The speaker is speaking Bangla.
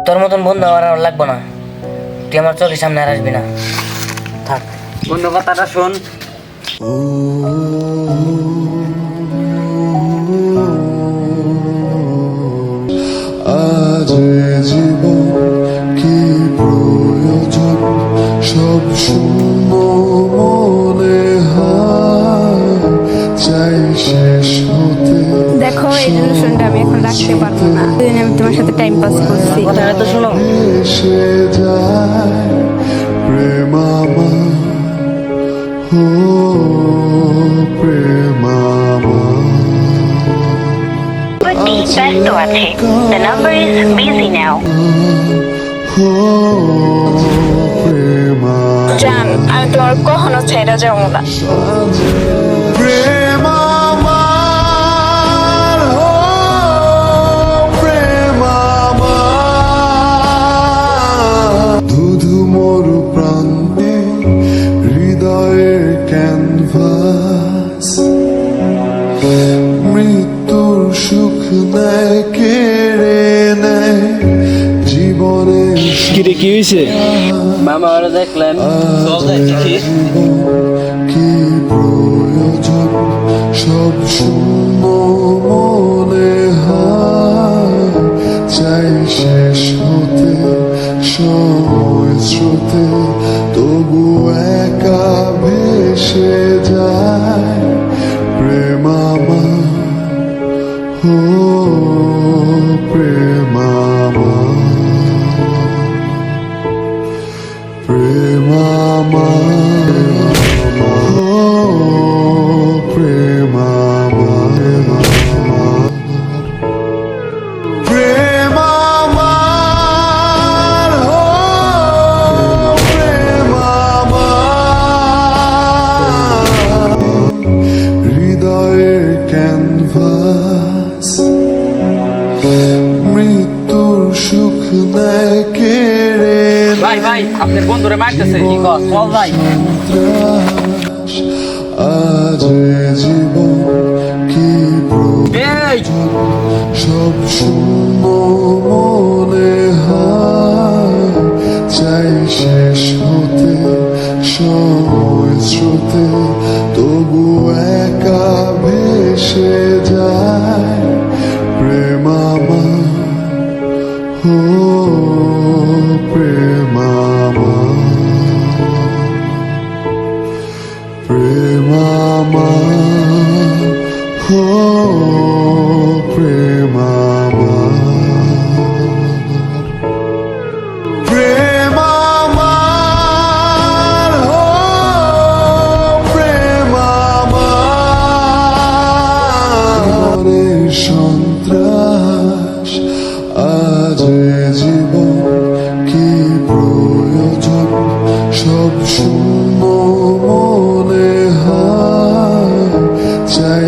তোর মতন বন্ধু আমার আর লাগবো না, তুই আমার চোখের সামনে আর আসবি না, থাক। বন্ধু কথাটা শোন। আজ জীবন কি প্রয়োজন, সব শূন্য মনে হয়, চাই শেষ হতে। দেখো এই রিলেশনটা আমি এখন রাখতে পারবো না, দুদিন আমি তোমার সাথে টাইম পাস করছি। কথা তো শোনো। এসে যায় প্রেম আমার, ও প্রেম আমার। ব্যস্ত আছে। The number is busy now. জান, আমি তোমার কখনো ছেড়ে যাবো না। প্রেম আমার, ও প্রেম আমার। ধুধু মরু প্রান্তে হৃদয়ের ক্যানভাস, মৃত্যুর সুখ নেয় কেড়ে নেয় জীবনের। কিরে কি হয়েছে? মামা ওরা দেখলেন কি প্রয়োজন, সব শূন্য মনে হয়, চাই শেষ হতে সময় স্রোতে, তবু একা ভেসে যায় প্রেম আমার, ও প্রেম আমার। প্রেম আমার, ও প্রেম আমার। প্রেম আমার, ও প্রেম আমার। হৃদয়ের ক্যানভাস, মৃত্যুর সুখ নেয় কেড়ে। ভাই ভাই আপনার বন্ধুরে মারতেছে, কি কর? চল ভাই। আজ জীবন কি প্রয়োজন, সব শূন্য মনে হয়, চাই শেষ হতে সময় স্রোতে, তবু একা ভেসে যায় প্রেম আমার, ও প্রেম আমার। প্রেম আমার, ও প্রেম আমার। প্রেম আমার, ও প্রেম আমার। সন্ত্রাস আজ জীবন কি প্রয়োজন, সব শূন্য মনে হয়, চাই